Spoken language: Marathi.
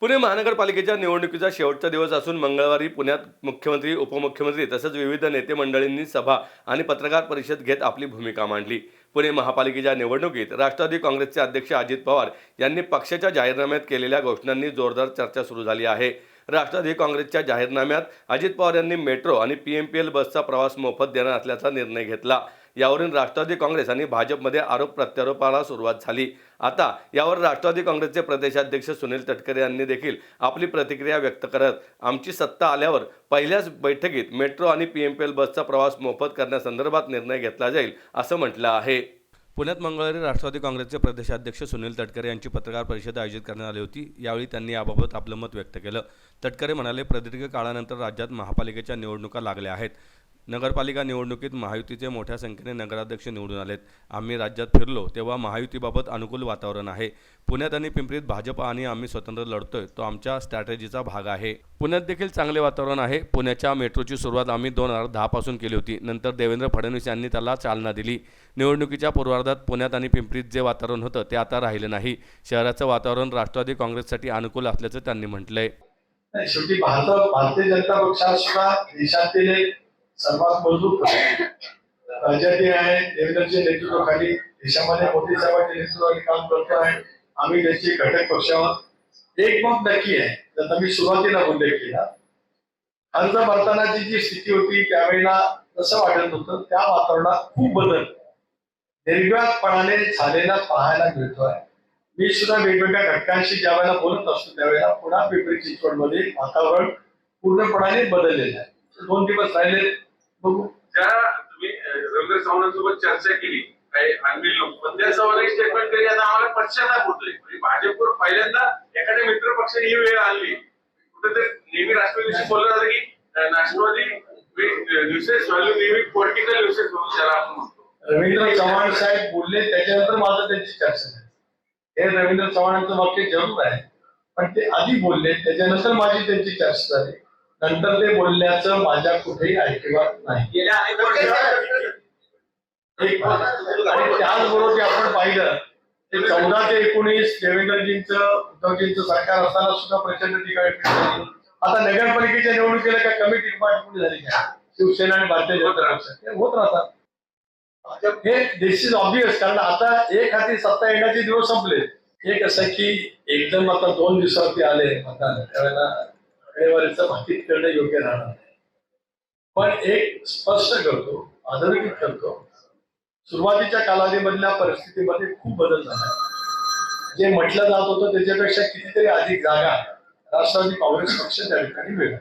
पुणे महानगरपालिकेच्या निवडणुकीचा शेवटचा दिवस असून मंगळवारी पुण्यात मुख्यमंत्री, उपमुख्यमंत्री तसंच विविध नेते मंडळींनी सभा आणि पत्रकार परिषद घेत आपली भूमिका मांडली. पुणे महापालिकेच्या निवडणुकीत राष्ट्रवादी काँग्रेसचे अध्यक्ष अजित पवार यांनी पक्षाच्या जाहीरनाम्यात केलेल्या घोषणांनी जोरदार चर्चा सुरू झाली आहे. राष्ट्रवादी काँग्रेसच्या जाहीरनाम्यात अजित पवार यांनी मेट्रो आणि PMPL बसचा प्रवास मोफत देणार असल्याचा निर्णय घेतला. यावरून राष्ट्रवादी काँग्रेस आणि भाजपमध्ये आरोप प्रत्यारोपाला सुरुवात झाली. आता यावर राष्ट्रवादी काँग्रेसचे प्रदेशाध्यक्ष सुनील तटकरे यांनी देखील आपली प्रतिक्रिया व्यक्त करत आमची सत्ता आल्यावर पहिल्याच बैठकीत मेट्रो आणि PMPL बसचा प्रवास मोफत करण्यासंदर्भात निर्णय घेतला जाईल असं म्हटलं आहे. पुण्यात मंगळवारी राष्ट्रवादी काँग्रेसचे प्रदेशाध्यक्ष सुनील तटकरे यांची पत्रकार परिषद आयोजित करण्यात आली होती. यावेळी त्यांनी याबाबत आपलं मत व्यक्त केलं. तटकरे म्हणाले, प्रदीर्घ काळानंतर राज्यात महापालिकेच्या निवडणुका लागल्या आहेत. नगरपालिका निवडणुकीत महायुतीचे मोठ्या संख्येने नगराध्यक्ष निवडून आलेत. आम्ही राज्यात फिरलो तेव्हा महायुतीबाबत अनुकूल वातावरण आहे. पुण्यात आणि पिंपरीत भाजप आणि आम्ही स्वतंत्र लढतोय, तो आमच्या स्ट्रॅटेजीचा भाग आहे. पुण्यात देखील चांगले वातावरण आहे. पुण्याच्या मेट्रोची सुरुवात आम्ही 2010 पासून केली होती. नंतर देवेंद्र फडणवीस यांनी त्याला चालना दिली. निवडणुकीच्या पूर्वार्धात पुण्यात आणि पिंपरीत जे वातावरण होतं ते आता राहिले नाही. शहराचं वातावरण राष्ट्रवादी काँग्रेससाठी अनुकूल असल्याचं त्यांनी म्हटलंय. शेवटी भारतीय जनता पक्षाचा देशातील सर्वात मजबूत राज्यातील आहे. देवेंद्रच्या नेतृत्वाखाली देशामध्ये मोदी साहेबांच्या नेतृत्वाखाली काम करतो आहे. आम्ही त्याचे घटक पक्षावर एक मत नक्की आहे. जसं मी सुरुवातीला उल्लेख केला, अर्ज भरतानाची जी स्थिती होती त्यावेळेला जसं वाटत होतं त्या वातावरणात खूप बदल निर्विवादपणाने झालेला पाहायला मिळतोय. मी सुद्धा वेगवेगळ्या घटकांशी ज्या वेळेला बोलत असतो त्यावेळेला पुन्हा पिंपरी चिंचवडमध्ये वातावरण पूर्णपणे बदललेलं आहे. 2 दिवस राहिले बघू. ज्या तुम्ही रवींद्र चव्हाणांसोबत चर्चा केली काही आणखी लोक पण त्याचं स्टेटमेंट केली, आता आम्हाला पश्चाताप होतोय. म्हणजे भाजपवर पहिल्यांदा एखाद्या मित्र पक्षाने ही वेळ आणली. कुठेतरी नेहमी राष्ट्रवादीशी बोललं जातं की राष्ट्रवादी युसेस व्हॅल्यू नेहमी पॉलिटिकल युसेस म्हणून त्याला आपण म्हणतो. रवींद्र चव्हाण साहेब बोलले त्याच्यानंतर माझं त्यांची चर्चा झाली. हे रवींद्र चव्हाणांचं वाक्य जरूर आहे, पण ते आधी बोलले त्याच्यानंतर माझी त्यांची चर्चा झाली. नंतर ते बोलण्याचं माझ्या कुठेही ऐकिवात नाही. आणि त्याचबरोबर ते आपण पाहिलं ते 14 ते 19 देवेंद्रजींचं उद्धवजींचं सरकार असताना सुद्धा प्रचंड ठिकाणी झाली. आता नगरपालिकेच्या निवडणुकीला काय कमी टिकपाट झाली का? शिवसेना आणि भारतीय जनता पक्ष होत राहतात. हे दिस इज ऑब्विस, कारण आता एक हाती सत्ता येण्याचे दिवस संपले. एक असं की एकदम आता 2 दिवसावरती आले मतदान, त्यावेळेला आकडेवारीचं भाकीत करणं योग्य राहणार नाही. पण एक स्पष्ट करतो, अधोरेखित करतो, सुरुवातीच्या कालावधीमधल्या परिस्थितीमध्ये खूप बदल झाला. जे म्हटलं जात होतं त्याच्यापेक्षा कितीतरी अधिक जागा राष्ट्रवादी काँग्रेस पक्ष त्या ठिकाणी मिळाली.